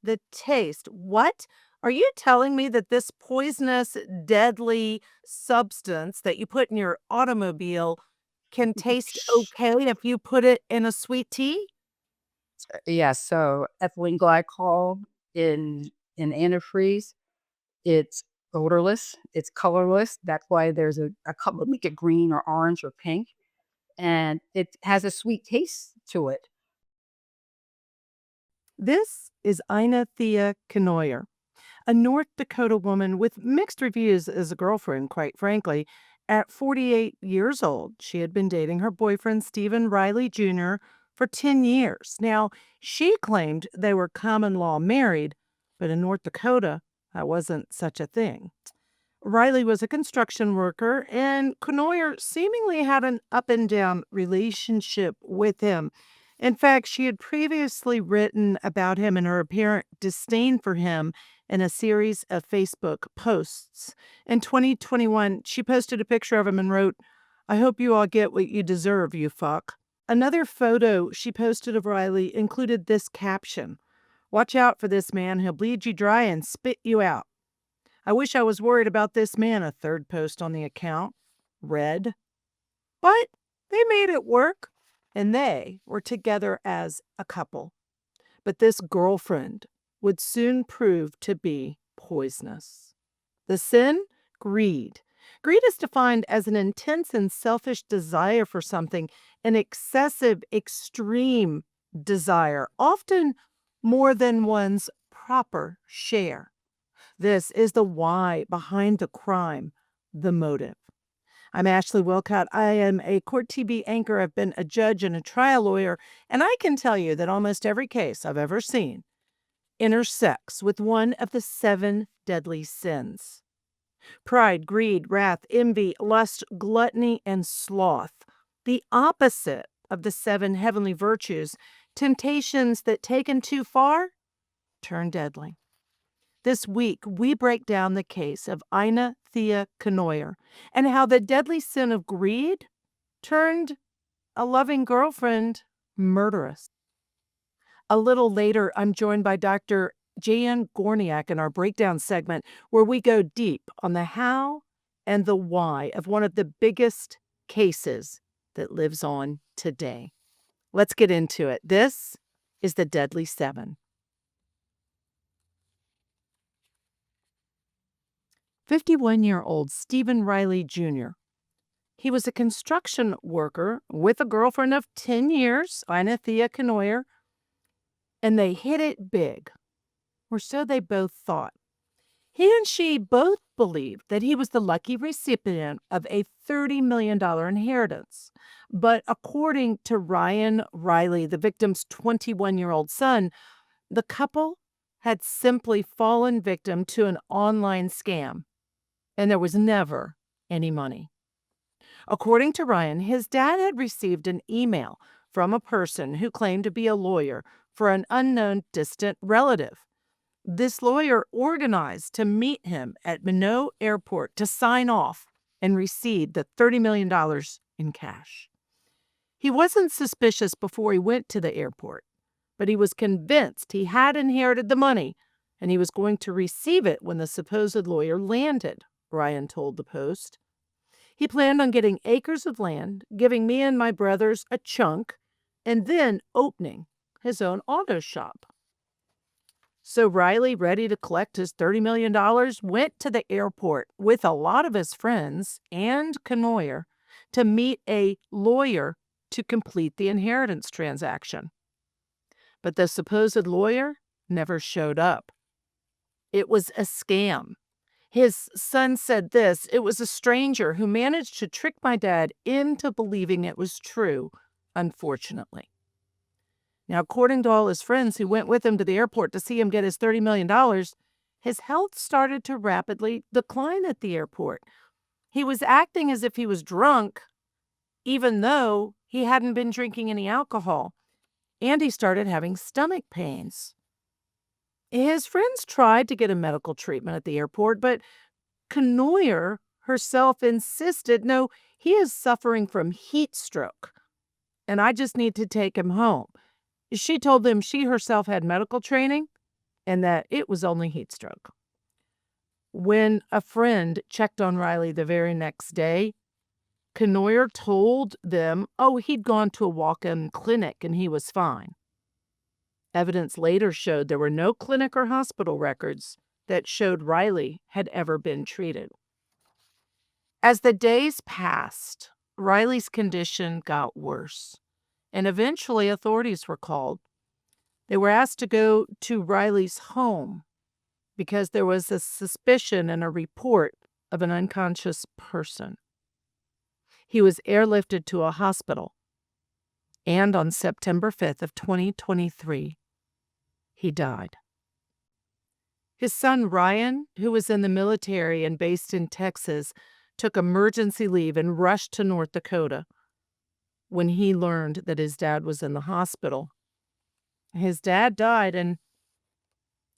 the taste. What? Are you telling me that this poisonous, deadly substance that you put in your automobile can taste okay if you put it in a sweet tea? Yeah, so ethylene glycol in antifreeze, it's odorless, it's colorless. That's why there's a color, make it green or orange or pink, and it has a sweet taste to it. This is Ina Thea Kenoyer, a North Dakota woman with mixed reviews as a girlfriend, quite frankly. At 48 years old, she had been dating her boyfriend, Stephen Riley Jr., for 10 years. Now, she claimed they were common law married, but in North Dakota, that wasn't such a thing. Riley was a construction worker, and Kenoyer seemingly had an up and down relationship with him. In fact, she had previously written about him and her apparent disdain for him in a series of Facebook posts. In 2021, she posted a picture of him and wrote, "I hope you all get what you deserve, you fuck." Another photo she posted of Riley included this caption: "Watch out for this man. He'll bleed you dry and spit you out. I wish I was worried about this man," a third post on the account read. But they made it work, and they were together as a couple. But this girlfriend would soon prove to be poisonous. The sin? Greed. Greed is defined as an intense and selfish desire for something, an excessive, extreme desire, often more than one's proper share. This is the why behind the crime, the motive. I'm Ashley Willcott. I am a court TV anchor. I've been a judge and a trial lawyer, and I can tell you that almost every case I've ever seen intersects with one of the 7 deadly sins: pride, greed, wrath, envy, lust, gluttony, and sloth. The opposite of the 7 heavenly virtues, temptations that taken too far turn deadly. This week, we break down the case of Ina Thea Kenoyer and how the deadly sin of greed turned a loving girlfriend murderous. A little later, I'm joined by Dr. Jan Gorniak in our breakdown segment, where we go deep on the how and the why of one of the biggest cases that lives on today. Let's get into it. This is the Deadly 7. 51-year-old Stephen Riley Jr. He was a construction worker with a girlfriend of 10 years, Ina Thea Kenoyer, and they hit it big, or so they both thought. He and she both believed that he was the lucky recipient of a $30 million inheritance. But according to Ryan Riley, the victim's 21-year-old son, the couple had simply fallen victim to an online scam, and there was never any money. According to Ryan, his dad had received an email from a person who claimed to be a lawyer for an unknown distant relative. This lawyer organized to meet him at Minot Airport to sign off and receive the $30 million in cash. He wasn't suspicious before he went to the airport, but he was convinced he had inherited the money and he was going to receive it when the supposed lawyer landed, Ryan told the Post. He planned on getting acres of land, giving me and my brothers a chunk, and then opening his own auto shop. So Riley, ready to collect his $30 million, went to the airport with a lot of his friends and Kenoyer to meet a lawyer to complete the inheritance transaction. But the supposed lawyer never showed up. It was a scam. His son said this: "It was a stranger who managed to trick my dad into believing it was true, unfortunately." Now, according to all his friends who went with him to the airport to see him get his $30 million, his health started to rapidly decline at the airport. He was acting as if he was drunk, even though he hadn't been drinking any alcohol, and he started having stomach pains. His friends tried to get him medical treatment at the airport, but Kenoyer herself insisted, "No, he is suffering from heat stroke, and I just need to take him home." She told them she herself had medical training and that it was only heat stroke. When a friend checked on Riley the very next day, Kenoyer told them, oh, he'd gone to a walk-in clinic and he was fine. Evidence later showed there were no clinic or hospital records that showed Riley had ever been treated. As the days passed, Riley's condition got worse, and eventually authorities were called. They were asked to go to Riley's home because there was a suspicion and a report of an unconscious person. He was airlifted to a hospital, and on September 5th of 2023, he died. His son Ryan, who was in the military and based in Texas, took emergency leave and rushed to North Dakota when he learned that his dad was in the hospital. His dad died, and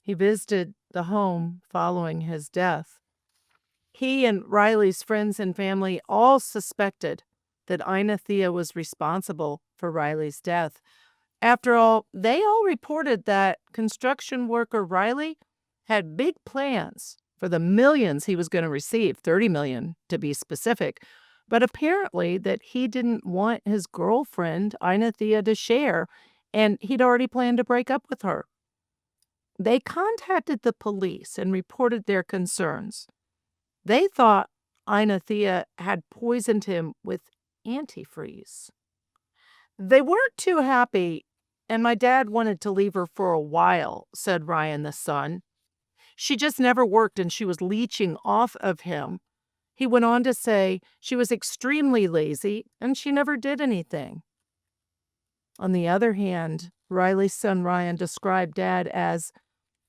he visited the home following his death. He and Riley's friends and family all suspected that Ina Thea was responsible for Riley's death. After all, they all reported that construction worker Riley had big plans for the millions he was going to receive, $30 million to be specific, but apparently that he didn't want his girlfriend, Ina Thea, to share, and he'd already planned to break up with her. They contacted the police and reported their concerns. They thought Ina Thea had poisoned him with antifreeze. They weren't too happy, and my dad wanted to leave her for a while, said Ryan, the son. She just never worked, and she was leeching off of him. He went on to say she was extremely lazy, and she never did anything. On the other hand, Riley's son Ryan described Dad as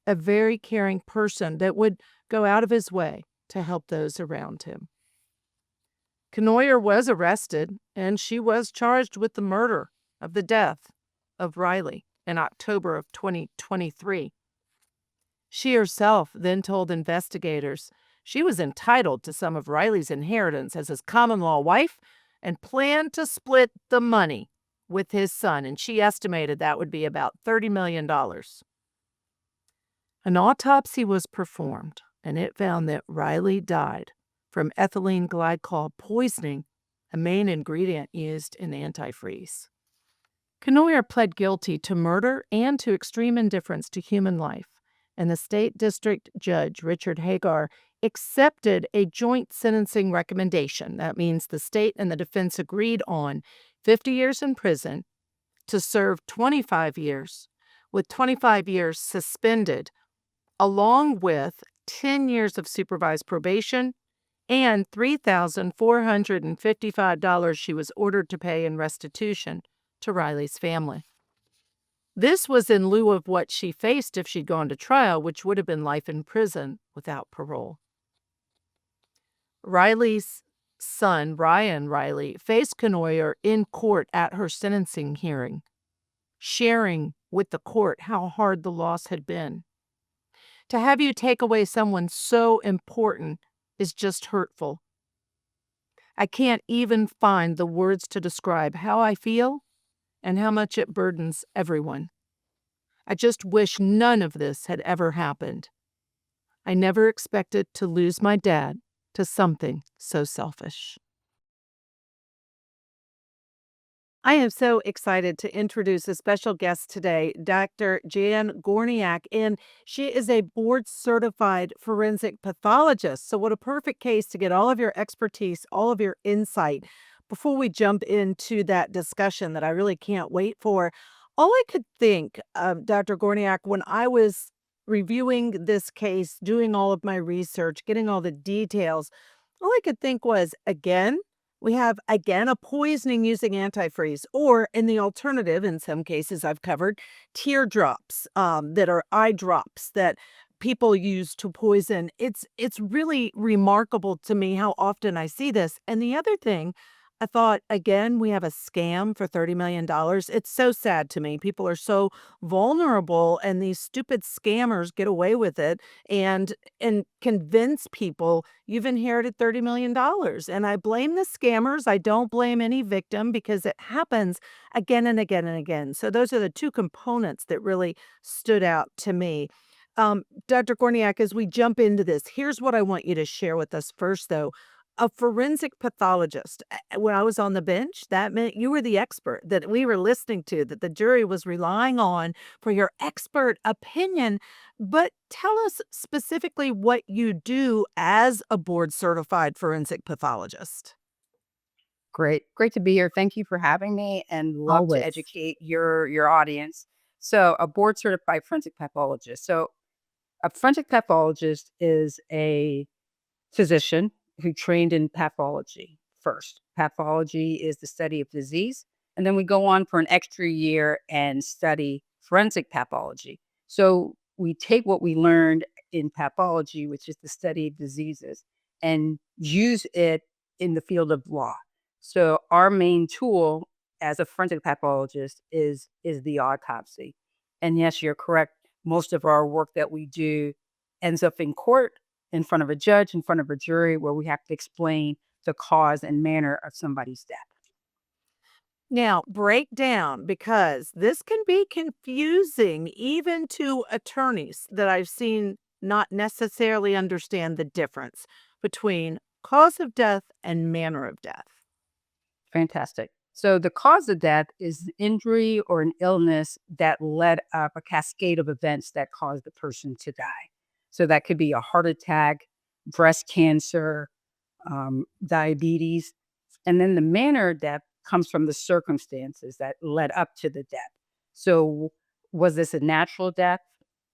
a very caring person that would go out of his way to help those around him. Kenoyer was arrested, and she was charged with the murder of the death of Riley in October of 2023. She herself then told investigators she was entitled to some of Riley's inheritance as his common-law wife and planned to split the money with his son, and she estimated that would be about $30 million. An autopsy was performed, and it found that Riley died from ethylene glycol poisoning, a main ingredient used in antifreeze. Kenoyer pled guilty to murder and to extreme indifference to human life, and the state district judge, Richard Hagar, accepted a joint sentencing recommendation. That means the state and the defense agreed on 50 years in prison to serve 25 years, with 25 years suspended, along with 10 years of supervised probation and $3,455 she was ordered to pay in restitution to Riley's family. This was in lieu of what she faced if she'd gone to trial, which would have been life in prison without parole. Riley's son, Ryan Riley, faced Kenoyer in court at her sentencing hearing, sharing with the court how hard the loss had been. To have you take away someone so important is just hurtful. I can't even find the words to describe how I feel and how much it burdens everyone. I just wish none of this had ever happened. I never expected to lose my dad to something so selfish. I am so excited to introduce a special guest today, Dr. Jan Gorniak, and she is a board-certified forensic pathologist. So what a perfect case to get all of your expertise, all of your insight. Before we jump into that discussion that I really can't wait for, all I could think, Dr. Gorniak, when I was reviewing this case, doing all of my research, getting all the details, all I could think was, we have a poisoning using antifreeze, or in the alternative, in some cases I've covered, teardrops that are eye drops that people use to poison. It's really remarkable to me how often I see this. And the other thing, I thought, again, we have a scam for $30 million. It's so sad to me. People are so vulnerable, and these stupid scammers get away with it and convince people you've inherited $30 million. And I blame the scammers. I don't blame any victim because it happens again and again and again. So those are the two components that really stood out to me. Dr. Gorniak, as we jump into this, here's what I want you to share with us first, though. A forensic pathologist, when I was on the bench, that meant you were the expert that we were listening to, that the jury was relying on for your expert opinion. But tell us specifically what you do as a board certified forensic pathologist. Great to be here. Thank you for having me and love to Always. educate your audience. So, a board certified forensic pathologist. So, a forensic pathologist is a physician who trained in pathology first. Pathology is the study of disease. And then we go on for an extra year and study forensic pathology. So we take what we learned in pathology, which is the study of diseases, and use it in the field of law. So our main tool as a forensic pathologist is the autopsy. And yes, you're correct. Most of our work that we do ends up in court in front of a judge, in front of a jury, where we have to explain the cause and manner of somebody's death. Now, break down because this can be confusing even to attorneys that I've seen not necessarily understand the difference between cause of death and manner of death. Fantastic. So the cause of death is an injury or an illness that led up a cascade of events that caused the person to die. So that could be a heart attack, breast cancer, diabetes. And then the manner of death comes from the circumstances that led up to the death. So, was this a natural death?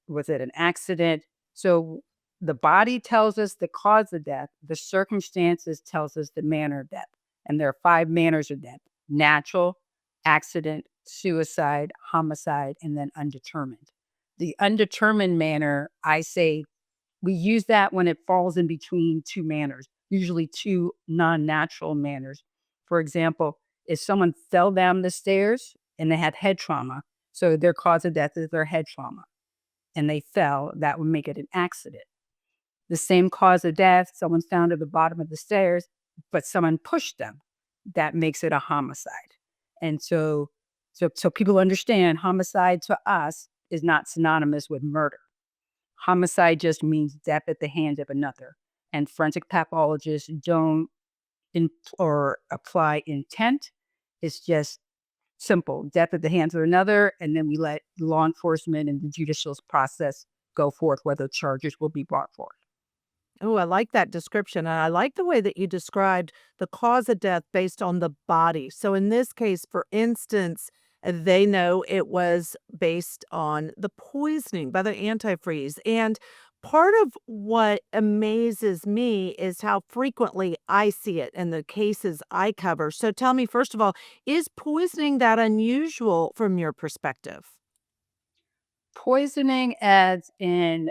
Was it an accident? So, the body tells us the cause of death, the circumstances tells us the manner of death. And there are five manners of death: natural, accident, suicide, homicide, and then undetermined. The undetermined manner, I say, we use that when it falls in between two manners, usually two non-natural manners. For example, if someone fell down the stairs and they had head trauma, so their cause of death is their head trauma, and they fell, that would make it an accident. The same cause of death, someone's found at the bottom of the stairs, but someone pushed them, that makes it a homicide. And so people understand homicide to us is not synonymous with murder. Homicide just means death at the hands of another. And forensic pathologists don't or apply intent. It's just simple death at the hands of another. And then we let law enforcement and the judicial process go forth whether charges will be brought forth. Oh, I like that description. And I like the way that you described the cause of death based on the body. So, in this case, for instance, they know it was based on the poisoning by the antifreeze. And part of what amazes me is how frequently I see it in the cases I cover. So, tell me, first of all, is poisoning that unusual from your perspective? Poisoning as in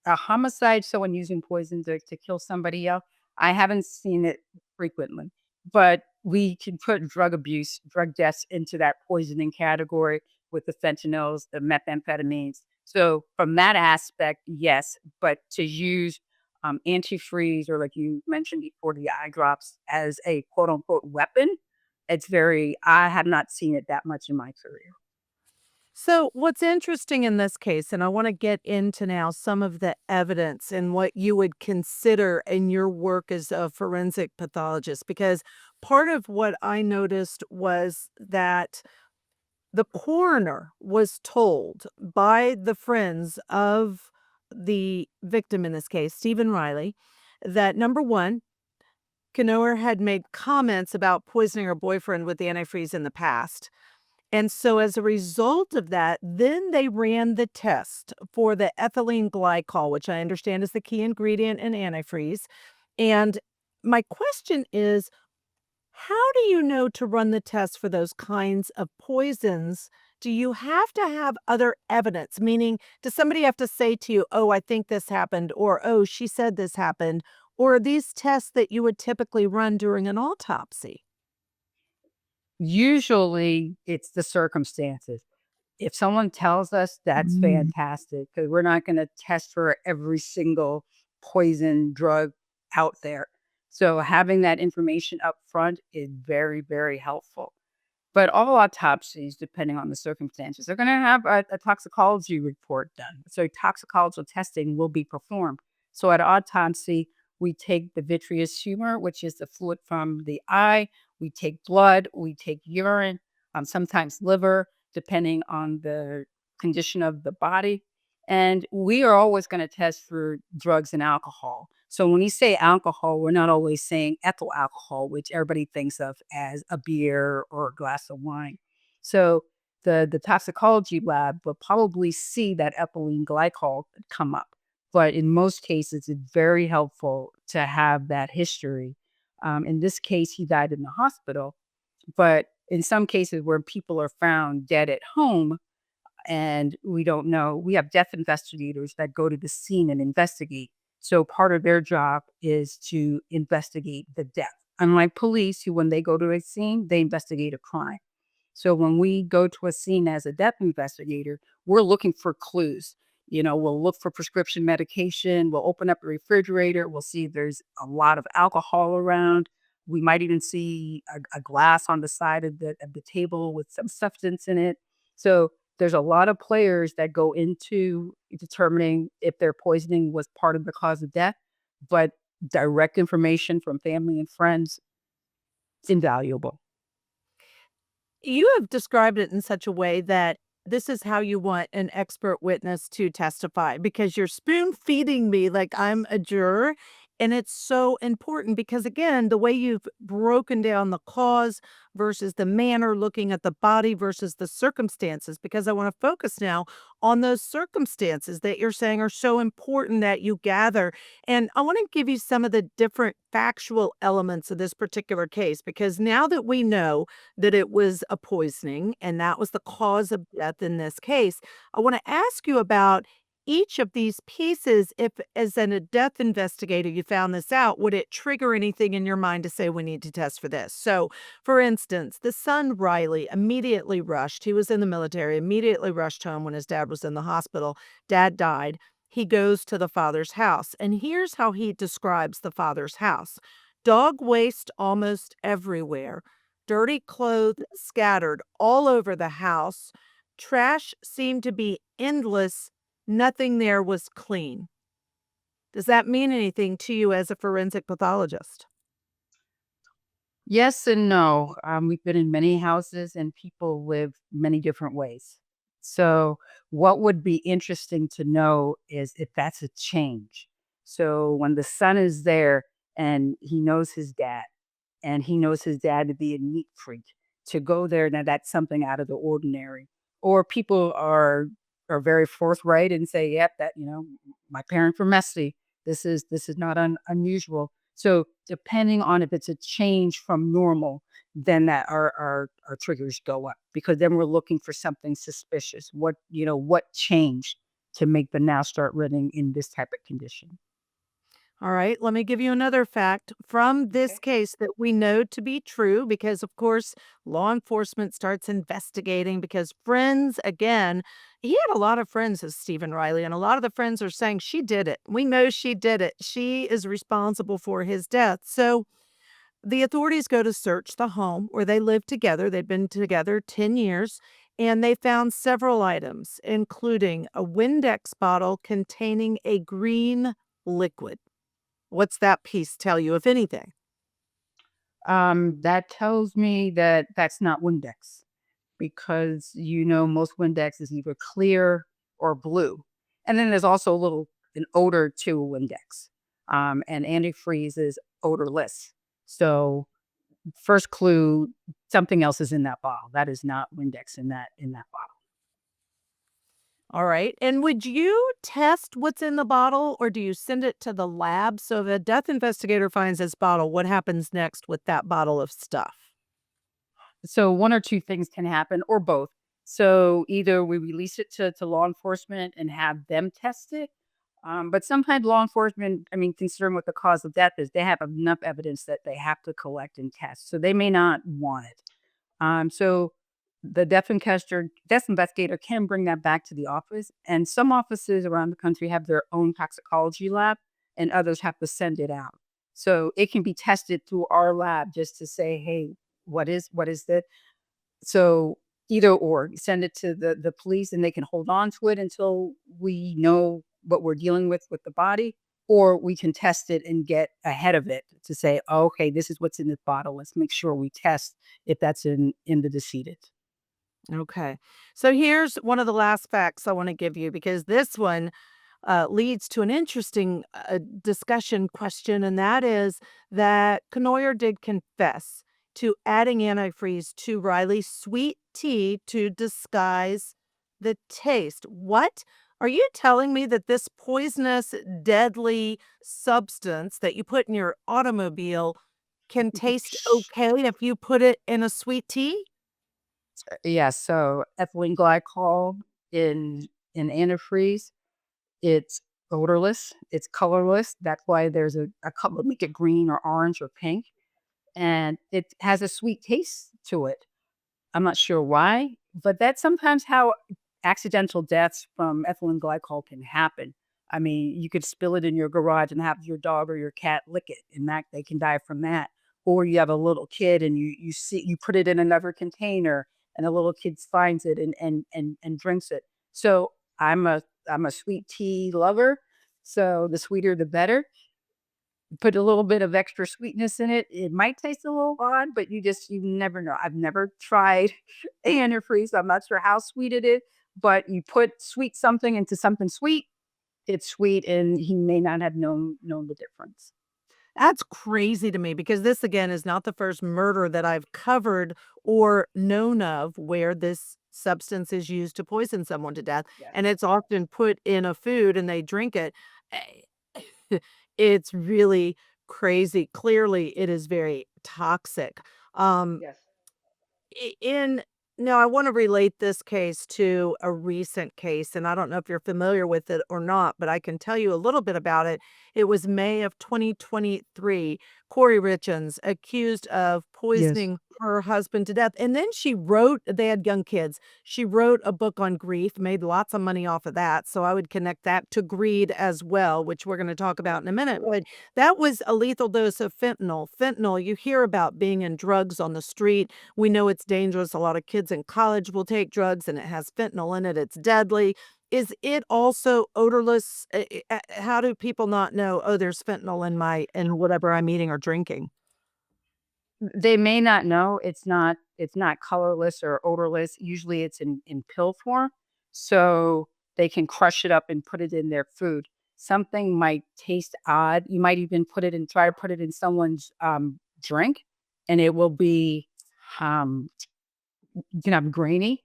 a homicide, someone using poison to kill somebody else, I haven't seen it frequently, but we can put drug abuse, drug deaths into that poisoning category with the fentanyls, the methamphetamines. So from that aspect, yes, but to use antifreeze or like you mentioned before, the eye drops as a quote unquote weapon, I have not seen it that much in my career. So, what's interesting in this case, and I want to get into now some of the evidence and what you would consider in your work as a forensic pathologist, because part of what I noticed was that the coroner was told by the friends of the victim in this case, Stephen Riley, that number one, Kenoyer had made comments about poisoning her boyfriend with antifreeze in the past. And so as a result of that, then they ran the test for the ethylene glycol, which I understand is the key ingredient in antifreeze. And my question is, how do you know to run the test for those kinds of poisons? Do you have to have other evidence? Meaning, does somebody have to say to you, oh, I think this happened, or oh, she said this happened? Or are these tests that you would typically run during an autopsy? Usually it's the circumstances. If someone tells us, that's Mm. fantastic because we're not gonna test for every single poison drug out there. So having that information up front is very, very helpful. But all autopsies, depending on the circumstances, are going to have a toxicology report done. So toxicological testing will be performed. So at autopsy, we take the vitreous humor, which is the fluid from the eye. We take blood, we take urine, sometimes liver, depending on the condition of the body. And we are always going to test for drugs and alcohol. So when we say alcohol, we're not always saying ethyl alcohol, which everybody thinks of as a beer or a glass of wine. So the toxicology lab will probably see that ethylene glycol come up. But in most cases, it's very helpful to have that history. In this case, he died in the hospital. But in some cases where people are found dead at home, and we don't know. We have death investigators that go to the scene and investigate. So part of their job is to investigate the death. Unlike police, who when they go to a scene, they investigate a crime. So when we go to a scene as a death investigator, we're looking for clues. We'll look for prescription medication. We'll open up the refrigerator. We'll see if there's a lot of alcohol around. We might even see a glass on the side of the table with some substance in it. So there's a lot of players that go into determining if their poisoning was part of the cause of death, but direct information from family and friends is invaluable. You have described it in such a way that this is how you want an expert witness to testify because you're spoon feeding me like I'm a juror. And it's so important because, again, the way you've broken down the cause versus the manner, looking at the body versus the circumstances, because I want to focus now on those circumstances that you're saying are so important that you gather. And I want to give you some of the different factual elements of this particular case because now that we know that it was a poisoning and that was the cause of death in this case. I want to ask you about each of these pieces. If, as a death investigator, you found this out, would it trigger anything in your mind to say we need to test for this? So, for instance, the son Riley immediately rushed. He was in the military, immediately rushed home when his dad was in the hospital. Dad died. He goes to the father's house. And here's how he describes the father's house: dog waste almost everywhere, dirty clothes scattered all over the house. Trash seemed to be endless. Nothing there was clean. Does that mean anything to you as a forensic pathologist? Yes and no. We've been in many houses and people live many different ways. So, what would be interesting to know is if that's a change. So, when the son is there and he knows his dad, and he knows his dad to be a neat freak, to go there, now that's something out of the ordinary. Or people are very forthright and say, "Yep, that my parents were messy. This is not unusual." So depending on if it's a change from normal, then that our triggers go up because then we're looking for something suspicious. What changed to make the now start running in this type of condition? All right, let me give you another fact from this Okay. case that we know to be true because, of course, law enforcement starts investigating because friends, again, he had a lot of friends as Stephen Riley, and a lot of the friends are saying she did it. We know she did it. She is responsible for his death. So the authorities go to search the home where they lived together. They'd been together 10 years, and they found several items, including a Windex bottle containing a green liquid. What's that piece tell you, if anything? That tells me that that's not Windex because most Windex is either clear or blue, and then there's also an odor to Windex. And antifreeze is odorless. So first clue, something else is in that bottle. That is not Windex in that bottle. All right. And would you test what's in the bottle or do you send it to the lab? So if a death investigator finds this bottle, what happens next with that bottle of stuff? So one or two things can happen, or both. So either we release it to law enforcement and have them test it. But sometimes law enforcement, I mean, considering what the cause of death is, they have enough evidence that they have to collect and test. So they may not want it. So the death investigator can bring that back to the office. And some offices around the country have their own toxicology lab, and others have to send it out. So it can be tested through our lab just to say, hey, what is it? So either or, send it to the police and they can hold on to it until we know what we're dealing with the body, or we can test it and get ahead of it to say, "Oh, okay, this is what's in this bottle. Let's make sure we test if that's in the decedent." Okay. So here's one of the last facts I want to give you because this one leads to an interesting discussion question, and that is that Kenoyer did confess to adding antifreeze to Riley's sweet tea to disguise the taste. What? Are you telling me that this poisonous, deadly substance that you put in your automobile can taste okay if you put it in a sweet tea? Yeah, so ethylene glycol in antifreeze, it's odorless, it's colorless. That's why there's a color, make it green or orange or pink, and it has a sweet taste to it. I'm not sure why, but that's sometimes how accidental deaths from ethylene glycol can happen. I mean, you could spill it in your garage and have your dog or your cat lick it, and that they can die from that. Or you have a little kid and you put it in another container, and the little kid finds it and drinks it. So I'm a sweet tea lover. So the sweeter the better. Put a little bit of extra sweetness in it. It might taste a little odd, but you never know. I've never tried antifreeze. I'm not sure how sweet it is, but you put sweet something into something sweet, it's sweet, and he may not have known the difference. That's crazy to me because this, again, is not the first murder that I've covered or known of where this substance is used to poison someone to death, Yes. and it's often put in a food and they drink it. It's really crazy. Clearly, it is very toxic. Um, Yes. I in Now I wanna relate this case to a recent case, and I don't know if you're familiar with it or not, but I can tell you a little bit about it. It was May of 2023. Corey Richens accused of Yes. poisoning her husband to death, and then she wrote they had young kids. She wrote a book on grief, made lots of money off of that, so I would connect that to greed as well, which we're gonna talk about in a minute, but that was a lethal dose of fentanyl. Fentanyl, you hear about being in drugs on the street. We know it's dangerous. A lot of kids in college will take drugs and it has fentanyl in it. It's deadly. Is it also odorless? How do people not know, oh, there's fentanyl in whatever I'm eating or drinking? They may not know it's not colorless or odorless. Usually it's in pill form. So they can crush it up and put it in their food. Something might taste odd. You might even try to put it in someone's drink, and it will be um you can have grainy.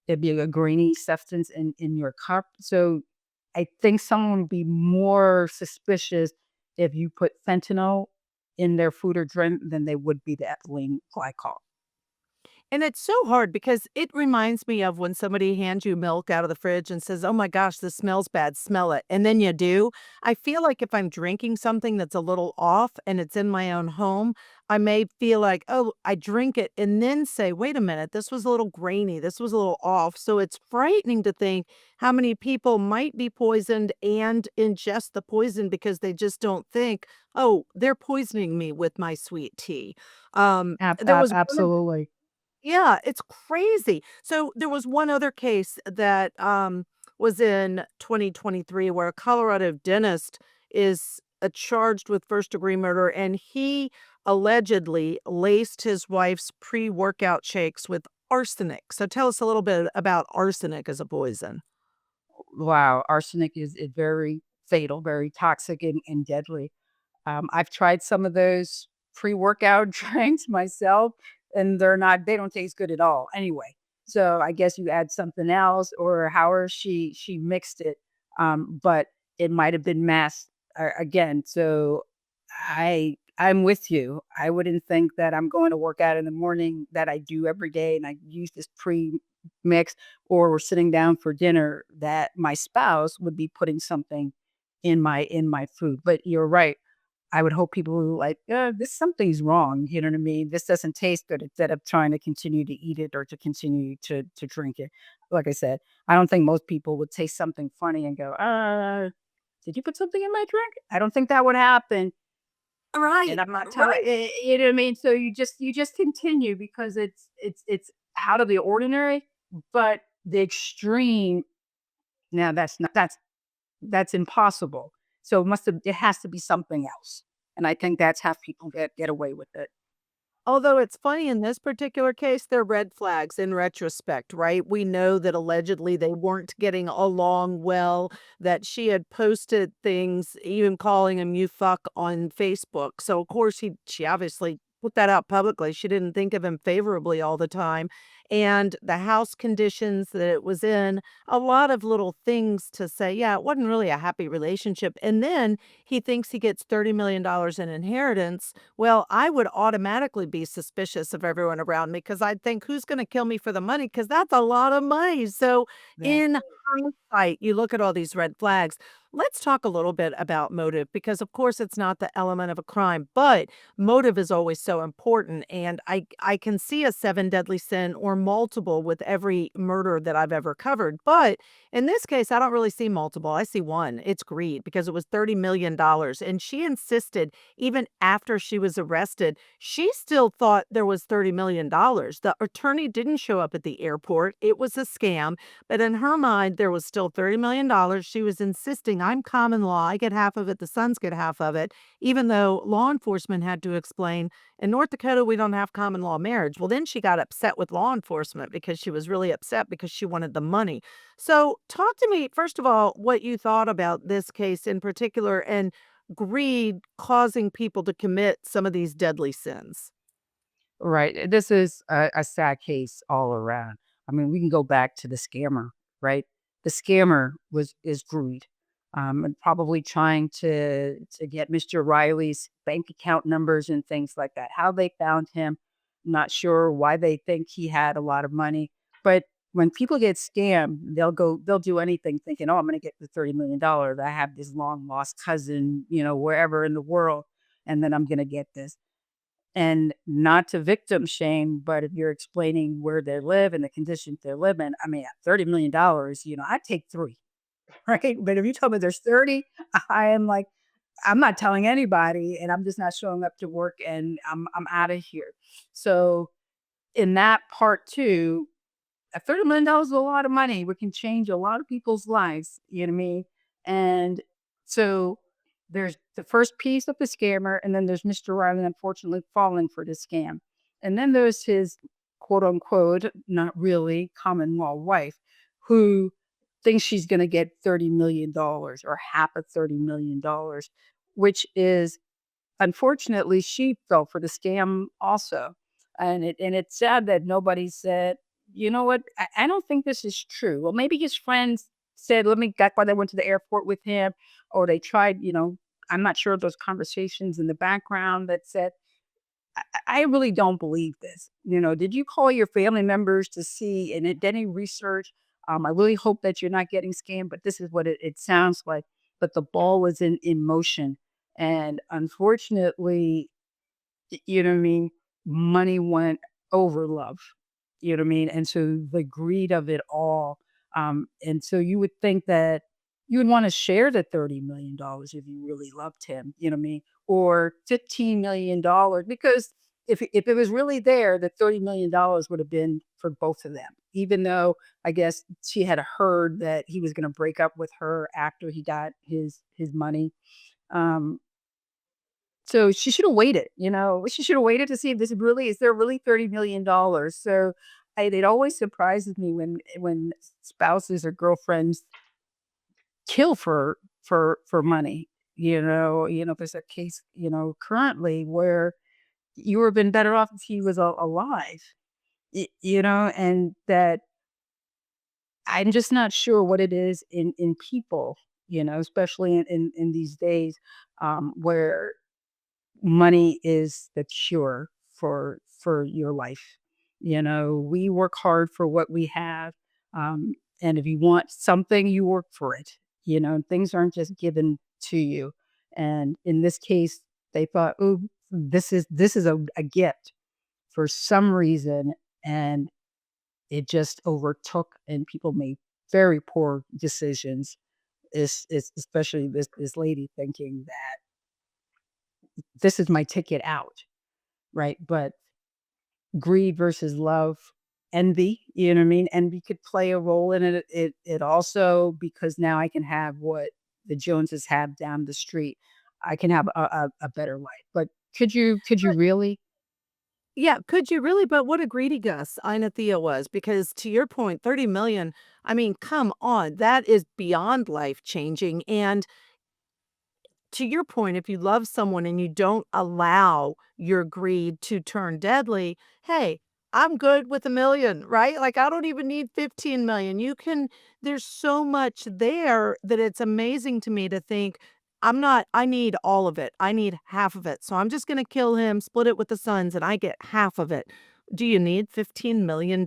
It'd be a grainy substance in your cup. So I think someone would be more suspicious if you put fentanyl in their food or drink than they would be the ethylene glycol. And it's so hard because it reminds me of when somebody hands you milk out of the fridge and says, "Oh my gosh, this smells bad, smell it." And then you do. I feel like if I'm drinking something that's a little off and it's in my own home, I may feel like, oh, I drink it and then say, wait a minute, this was a little grainy, this was a little off. So it's frightening to think how many people might be poisoned and ingest the poison because they just don't think, oh, they're poisoning me with my sweet tea. There was one Absolutely. Yeah, it's crazy. So there was one other case that was in 2023 where a Colorado dentist is charged with first degree murder, and he allegedly laced his wife's pre-workout shakes with arsenic. So tell us a little bit about arsenic as a poison. Wow, arsenic is very fatal, very toxic and deadly. I've tried some of those pre-workout drinks myself, and they don't taste good at all anyway. So I guess you add something else or however she mixed it, but it might have been masked again. So I'm with you. I wouldn't think that I'm going to work out in the morning that I do every day and I use this pre-mix, or we're sitting down for dinner that my spouse would be putting something in my food. But you're right. I would hope people were like, this something's wrong. You know what I mean? This doesn't taste good, instead of trying to continue to eat it or to continue to drink it. Like I said, I don't think most people would taste something funny and go, did you put something in my drink? I don't think that would happen. And Right, I'm not telling right. you know what I mean? So you just continue because it's out of the ordinary, but the extreme, now that's impossible. So it has to be something else. And I think that's how people get away with it. Although it's funny in this particular case, they're red flags in retrospect, right? We know that allegedly they weren't getting along well, that she had posted things, even calling him "you fuck" on Facebook. So of course she obviously put that out publicly. She didn't think of him favorably all the time. And the house conditions that it was in, a lot of little things to say, yeah, it wasn't really a happy relationship. And then he thinks he gets $30 million in inheritance. Well, I would automatically be suspicious of everyone around me because I'd think, "Who's gonna kill me for the money?" Because that's a lot of money. So, Yeah. in hindsight, you look at all these red flags. Let's talk a little bit about motive because, of course, it's not the element of a crime, but motive is always so important, and I can see a 7 deadly sin or multiple with every murder that I've ever covered, but in this case, I don't really see multiple, I see 1. It's greed because it was $30 million, and she insisted even after she was arrested, she still thought there was $30 million. The attorney didn't show up at the airport. It was a scam. But in her mind, there was still $30 million. She was insisting, I'm common law. I get half of it. The sons get half of it, even though law enforcement had to explain in North Dakota, we don't have common law marriage. Well, then she got upset with law enforcement because she was really upset because she wanted the money. So, talk to me, first of all, what you thought about this case in particular and greed causing people to commit some of these deadly sins. Right. This is a sad case all around. I mean, we can go back to the scammer, right? The scammer is greed, and probably trying to get Mr. Riley's bank account numbers and things like that. How they found him, not sure why they think he had a lot of money, but when people get scammed, they'll do anything thinking, "Oh, I'm going to get the $30 million. I have this long lost cousin, wherever in the world, and then I'm going to get this." And not to victim shame, but if you're explaining where they live and the conditions they live in, I mean, at $30 million, I'd take 3, right? But if you tell me there's 30, I am like, I'm not telling anybody, and I'm just not showing up to work, and I'm out of here. So in that part too, $30 is a lot of money. We can change a lot of people's lives, you know what I mean? And so there's the first piece of the scammer, and then there's Mr. Riley unfortunately falling for the scam. And then there's his quote unquote, not really common law wife, who thinks she's going to get $30 million or half of $30 million, which is, unfortunately, she fell for the scam also, and it's sad that nobody said, "You know what? I don't think this is true." Well, maybe his friends said, "Let me," that's why they went to the airport with him, or they tried, I'm not sure of those conversations in the background that said, I really don't believe this. Did you call your family members to see and did any research? I really hope that you're not getting scammed, but this is what it sounds like. But the ball was in motion. And unfortunately, you know what I mean? Money went over love. You know what I mean? And so the greed of it all. And so you would think that you would want to share the $30 million if you really loved him, you know what I mean? Or $15 million, because if it was really there, the $30 million would have been for both of them. Even though I guess she had heard that he was going to break up with her after he got his money. Um, so she should have waited, she should have waited to see if this really is there really $30 million. So it always surprises me when spouses or girlfriends kill for money. There's a case, currently where you would have been better off if he was alive, and that I'm just not sure what it is in people, especially in these days, where money is the cure for your life. We work hard for what we have, and if you want something, you work for it. Things aren't just given to you. And in this case, they thought, "Oh, this is a gift for some reason," and it just overtook, and people made very poor decisions. Is especially this lady thinking that this is my ticket out. Right, but greed versus love, envy, you know what I mean? Envy could play a role in it. It also, because now I can have what the Joneses have down the street. I can have a better life. But could you really? Yeah, could you really? But what a greedy Gus Ina Thea was, because to your point, 30 million, I mean, come on, that is beyond life changing. And to your point, if you love someone and you don't allow your greed to turn deadly, hey, I'm good with a million, right? Like, I don't even need 15 million. There's so much there that it's amazing to me to think, I need all of it. I need half of it. So I'm just going to kill him, split it with the sons, and I get half of it. Do you need $15 million?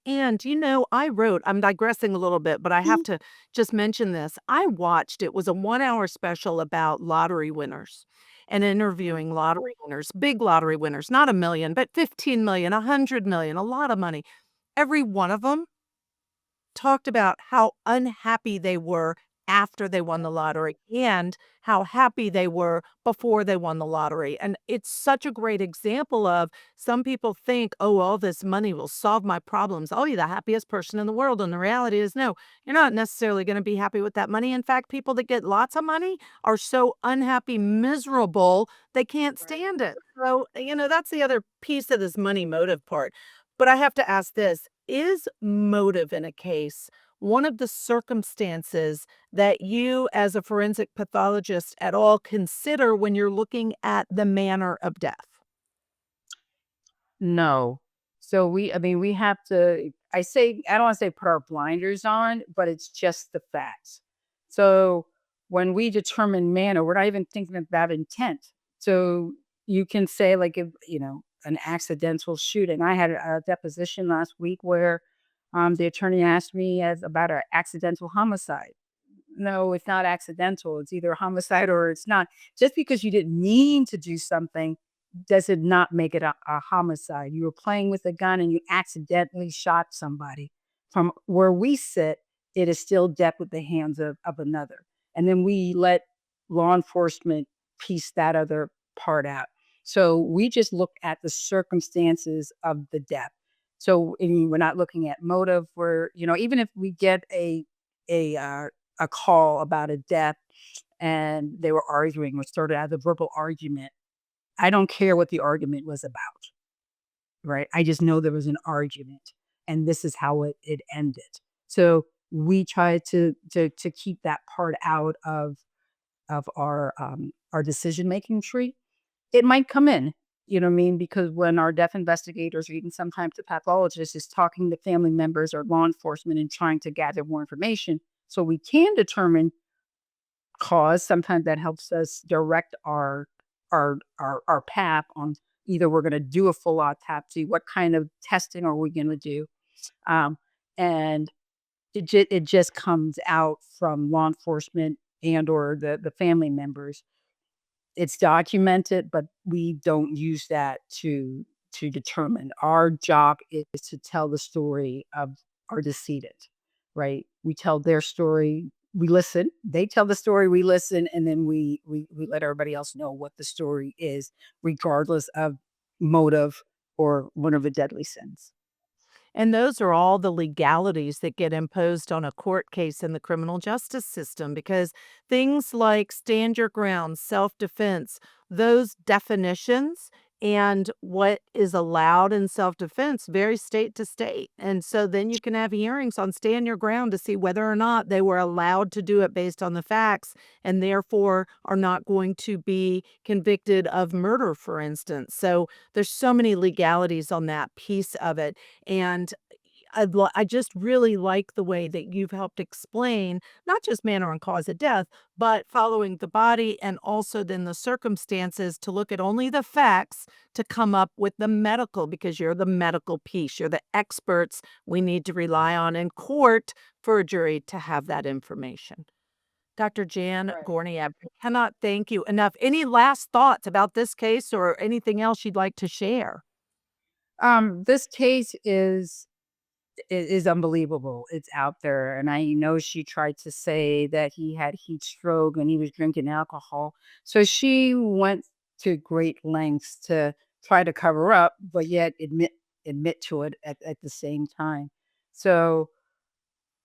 And, I'm digressing a little bit, but I have to just mention this. I watched, it was a 1 hour special about lottery winners and interviewing lottery winners, big lottery winners, not a million, but 15 million, 100 million, a lot of money. Every one of them talked about how unhappy they were after they won the lottery and how happy they were before they won the lottery. And it's such a great example of, some people think, oh, all this money will solve my problems. I'll be the happiest person in the world. And the reality is, no, you're not necessarily going to be happy with that money. In fact, people that get lots of money are so unhappy, miserable, they can't Right. stand it. So, that's the other piece of this money motive part. But I have to ask this, is motive in a case one of the circumstances that you, as a forensic pathologist, at all consider when you're looking at the manner of death? No. So I mean, we have to, I don't want to say put our blinders on, but it's just the facts. So when we determine manner, we're not even thinking about intent. So you can say, like, if, an accidental shooting. I had a deposition last week where the attorney asked me as about an accidental homicide. No, it's not accidental. It's either a homicide or it's not. Just because you didn't mean to do something does it not make it a homicide. You were playing with a gun and you accidentally shot somebody. From where we sit, it is still death with the hands of another. And then we let law enforcement piece that other part out. So we just look at the circumstances of the death. So I mean, we're not looking at motive. Even if we get a uh, a call about a death and they were arguing or started out a verbal argument, I don't care what the argument was about, right? I just know there was an argument and this is how it ended. So we try to keep that part out of our decision making tree. It might come in, you know what I mean? Because when our death investigators or even sometimes the pathologist is talking to family members or law enforcement and trying to gather more information so we can determine cause, sometimes that helps us direct our path on either we're gonna do a full autopsy, what kind of testing are we gonna do? Um, and it just comes out from law enforcement and or the family members. It's documented, but we don't use that to determine. Our job is to tell the story of our decedent, right? We tell their story, we listen, they tell the story, we listen, and then we let everybody else know what the story is, regardless of motive or one of the deadly sins. And those are all the legalities that get imposed on a court case in the criminal justice system, because things like stand your ground, self defense, those definitions and what is allowed in self defense vary state to state. And so then you can have hearings on stand your ground to see whether or not they were allowed to do it based on the facts and therefore are not going to be convicted of murder, for instance. So there's so many legalities on that piece of it. And I just really like the way that you've helped explain not just manner and cause of death, but following the body and also then the circumstances to look at only the facts to come up with the medical, because you're the medical piece. You're the experts we need to rely on in court for a jury to have that information. Dr. Jan Right. Gorniak, I cannot thank you enough. Any last thoughts about this case or anything else you'd like to share? This case is unbelievable. It's out there, and I know she tried to say that he had heat stroke and he was drinking alcohol. So she went to great lengths to try to cover up, but yet admit. admit to it at the same time. So,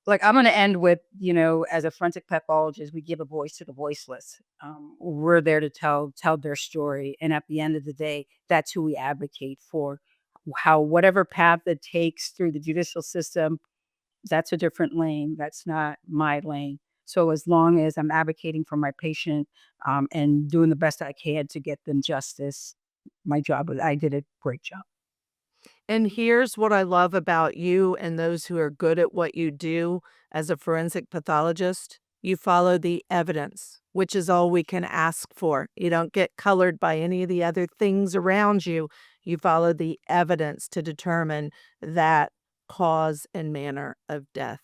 like, I'm gonna end with, as a forensic pathologist, we give a voice to the voiceless. We're there to tell their story, and at the end of the day, that's who we advocate for. How whatever path it takes through the judicial system, that's a different lane. That's not my lane. So as long as I'm advocating for my patient, and doing the best I can to get them justice, my job I did a great job. And here's what I love about you and those who are good at what you do as a forensic pathologist. You follow the evidence, which is all we can ask for. You don't get colored by any of the other things around you. You follow the evidence to determine that cause and manner of death.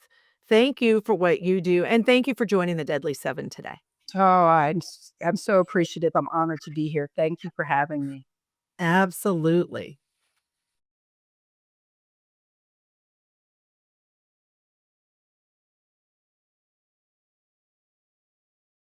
Thank you for what you do, and thank you for joining the Deadly Seven today. Oh, I'm so appreciative. I'm honored to be here. Thank you for having me. Absolutely.